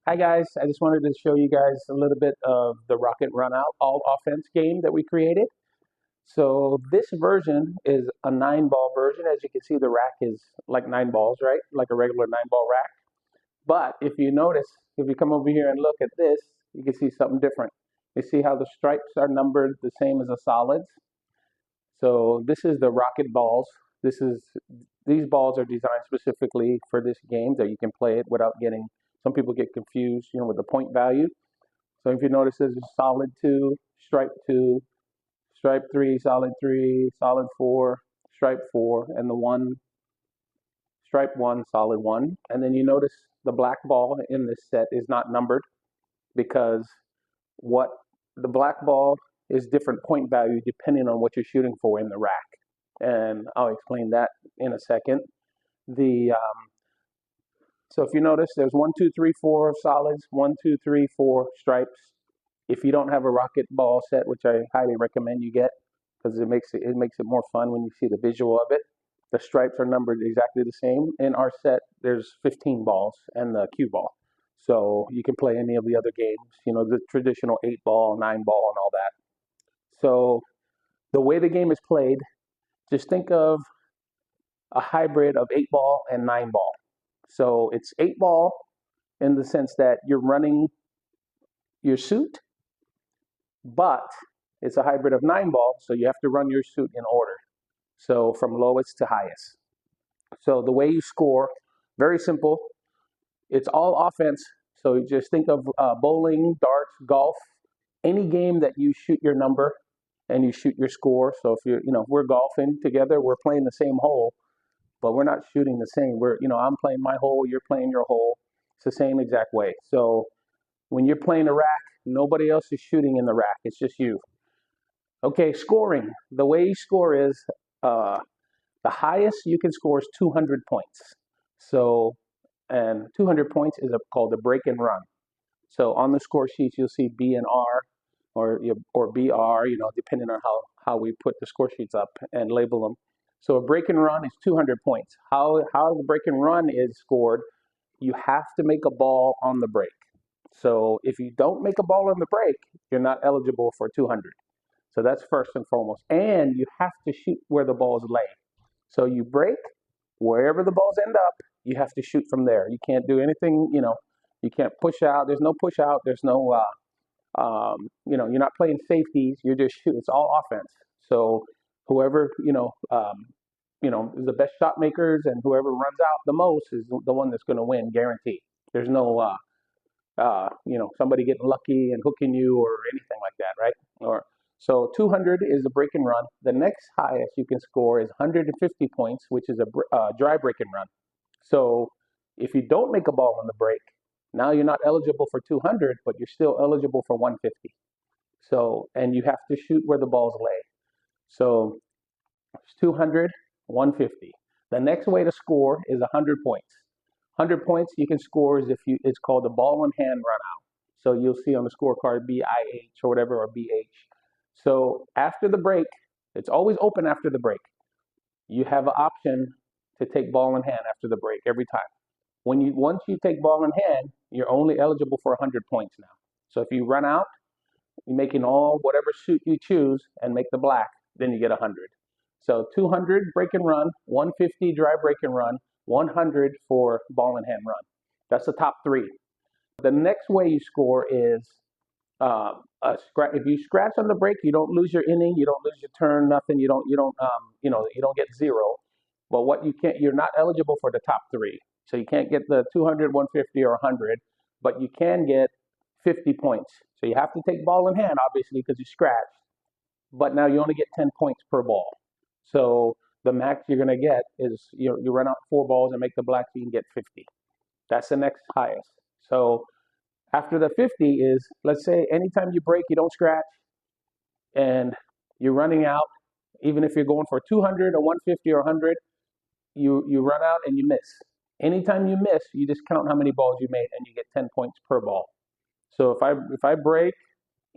Hi guys, I just wanted to show you guys a little bit of the Rocket Runout all offense game that we created. So this version is a 9-ball version. As you can see, the rack is like 9 balls, right? Like a regular 9-ball rack. But if you notice, if you come over here and look at this, you can see something different. You see how the stripes are numbered the same as the solids. So this is the Rocket balls. These balls are designed specifically for this game that you can play it without getting. Some people get confused, with the point value. So if you notice, there's solid 2, stripe 3, solid 4, stripe 4, and the 1, stripe 1, solid 1. And then you notice the black ball in this set is not numbered because what the black ball is different point value depending on what you're shooting for in the rack. And I'll explain that in a second. The So if you notice, there's 1, 2, 3, 4 of solids, 1, 2, 3, 4 stripes. If you don't have a rocket ball set, which I highly recommend you get, because it makes it more fun when you see the visual of it. The stripes are numbered exactly the same. In our set, there's 15 balls and the cue ball. So you can play any of the other games, the traditional 8-ball, 9-ball, and all that. So the way the game is played, just think of a hybrid of 8-ball and 9-ball. So it's 8-ball in the sense that you're running your suit, but it's a hybrid of 9-ball, so you have to run your suit in order. So from lowest to highest. So the way you score, very simple. It's all offense. So you just think of bowling, darts, golf, any game that you shoot your number and you shoot your score. So if we're golfing together, we're playing the same hole, but we're not shooting the same. I'm playing my hole, you're playing your hole. It's the same exact way. So when you're playing a rack, nobody else is shooting in the rack. It's just you. Okay, scoring. The way you score is uh, the highest you can score is 200 points. So, and 200 points is called a break and run. So on the score sheets, you'll see B and R, or BR, depending on how we put the score sheets up and label them. So a break and run is 200 points. How the break and run is scored, you have to make a ball on the break. So if you don't make a ball on the break, you're not eligible for 200. So that's first and foremost. And you have to shoot where the balls lay. So you break, wherever the balls end up, you have to shoot from there. You can't do anything, you can't push out. There's no push out. There's no, you're not playing safeties. You're just shooting. It's all offense. So whoever, is the best shot makers and whoever runs out the most is the one that's going to win, guaranteed. There's no, somebody getting lucky and hooking you or anything like that, right? So 200 is a break and run. The next highest you can score is 150 points, which is a dry break and run. So if you don't make a ball on the break, now you're not eligible for 200, but you're still eligible for 150. So, and you have to shoot where the balls lay. So it's 200, 150. The next way to score is 100 points. 100 points you can score is it's called the ball in hand run out. So you'll see on the scorecard BIH or whatever, or BH. So after the break, it's always open after the break. You have an option to take ball in hand after the break every time. Once you take ball in hand, you're only eligible for 100 points now. So if you run out, you're making whatever suit you choose and make the black, then you get 100. So 200 break and run, 150 dry break and run, 100 for ball in hand run. That's the top 3. The next way you score is if you scratch on the break, you don't lose your inning, you don't lose your turn, nothing. You don't get 0. But you're not eligible for the top 3. So you can't get the 200, 150, or 100, but you can get 50 points. So you have to take ball in hand, obviously, because you scratched. But now you only get 10 points per ball. So the max you're going to get is you run out 4 balls and make the black, so you can get 50. That's the next highest. So after the 50 is, let's say anytime you break, you don't scratch, and you're running out, even if you're going for 200 or 150 or 100, you run out and you miss. Anytime you miss, you just count how many balls you made and you get 10 points per ball. So if I break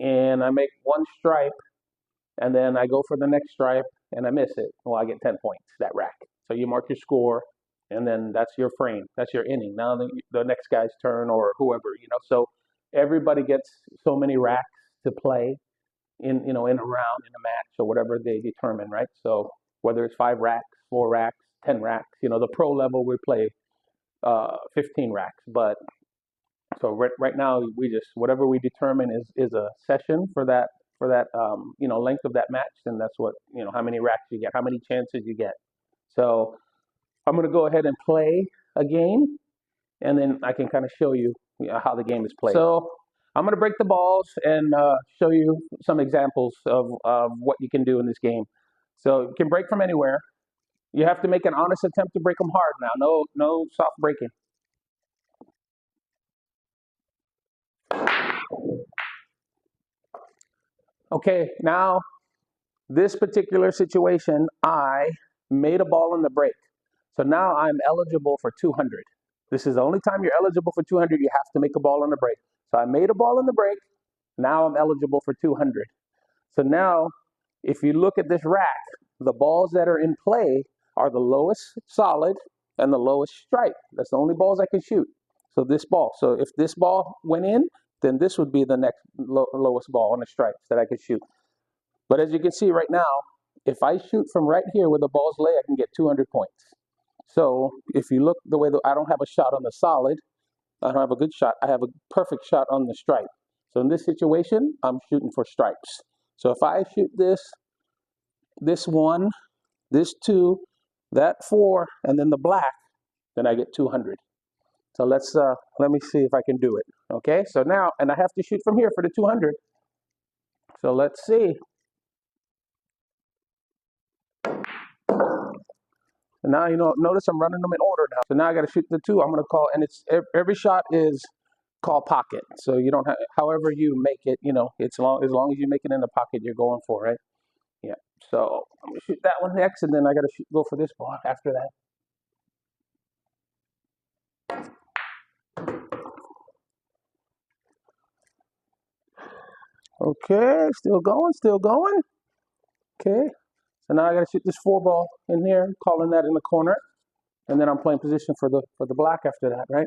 and I make 1 stripe and then I go for the next stripe and I miss it, well, I get 10 points, that rack. So you mark your score and then that's your frame, that's your inning. Now the next guy's turn or whoever, So everybody gets so many racks to play in a round, in a match, or whatever they determine, right? So whether it's 5 racks, 4 racks, 10 racks, the pro level we play 15 racks. But so right now we just whatever we determine is a session for that length of that match, and that's what how many racks you get, how many chances you get. So I'm going to go ahead and play a game, and then I can kind of show you, how the game is played. So I'm going to break the balls and show you some examples of what you can do in this game. So you can break from anywhere. You have to make an honest attempt to break them hard now. No soft breaking. Okay, now this particular situation, I made a ball in the break. So now I'm eligible for 200. This is the only time you're eligible for 200. You have to make a ball in the break. So I made a ball in the break. Now I'm eligible for 200. So now, if you look at this rack, the balls that are in play are the lowest solid and the lowest stripe. That's the only balls I can shoot. So this ball. So if this ball went in, then this would be the next lowest ball on the stripes that I could shoot. But as you can see right now, if I shoot from right here where the balls lay, I can get 200 points. So if you look the way I don't have a shot on the solid, I don't have a good shot. I have a perfect shot on the stripe. So in this situation, I'm shooting for stripes. So if I shoot this 1, this 2, that 4, and then the black, then I get 200. So let me see if I can do it. Okay, so now, and I have to shoot from here for the 200. So let's see. And now, notice I'm running them in order now. So now I got to shoot the 2. I'm going to call, and it's every shot is called pocket. So you don't have, however you make it, it's as long as you make it in the pocket you're going for, right? Yeah. So I'm going to shoot that one next, and then I got to go for this ball after that. Okay, still going. Okay. So now I got to shoot this 4 ball in here, calling that in the corner, and then I'm playing position for the black after that, right?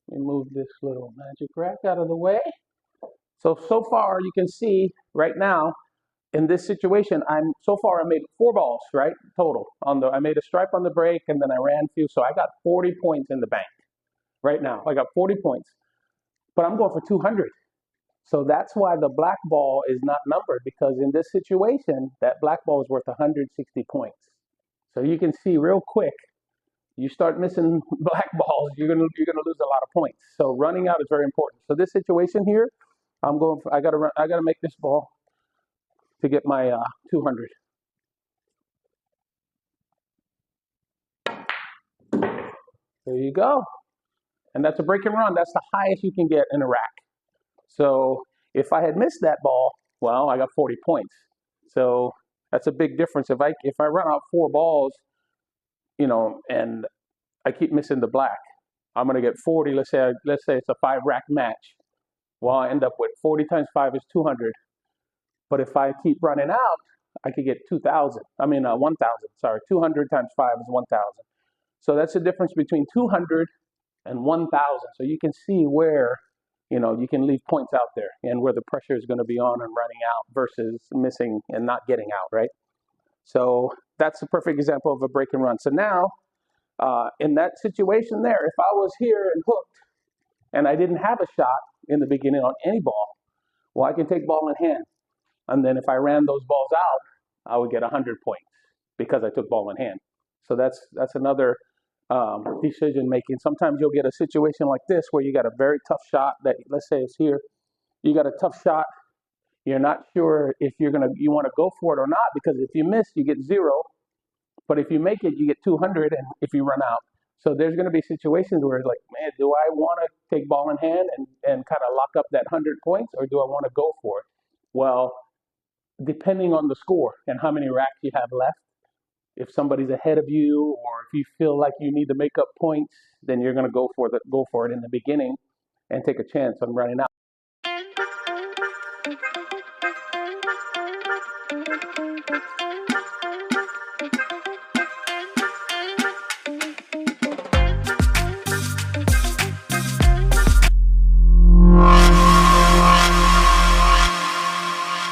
Let me move this little magic rack out of the way. So far you can see right now in this situation, I made 4 balls, right, total. I made a stripe on the break, and then I ran a few, so I got 40 points in the bank. Right now, I got 40 points, but I'm going for 200. So that's why the black ball is not numbered, because in this situation, that black ball is worth 160 points. So you can see real quick, you start missing black balls, you're gonna lose a lot of points. So running out is very important. So this situation here, I gotta make this ball to get my 200. There you go. And that's a break and run. That's the highest you can get in a rack. So if I had missed that ball, well, I got 40 points. So that's a big difference. If I run out 4 balls, and I keep missing the black, I'm going to get 40. Let's say it's a 5 rack match. Well, I end up with 40 times 5 is 200. But if I keep running out, I could get 1,000. Sorry, 200 times 5 is 1,000. So that's the difference between 200 and 1,000. So you can see where, you can leave points out there and where the pressure is going to be on and running out versus missing and not getting out, right? So that's a perfect example of a break and run. So now, in that situation there, if I was here and hooked and I didn't have a shot in the beginning on any ball, well, I can take ball in hand. And then if I ran those balls out, I would get 100 points because I took ball in hand. So that's another decision making. Sometimes you'll get a situation like this where you got a very tough shot that, let's say it's here, you got a tough shot, you're not sure if you want to go for it or not, because if you miss, you get 0, but if you make it, you get 200, and if you run out. So there's going to be situations where it's like, man, do I want to take ball in hand and kind of lock up that 100 points, or do I want to go for it? Well, depending on the score and how many racks you have left, if somebody's ahead of you, or if you feel like you need to make up points, then you're going to go for it in the beginning and take a chance on running out.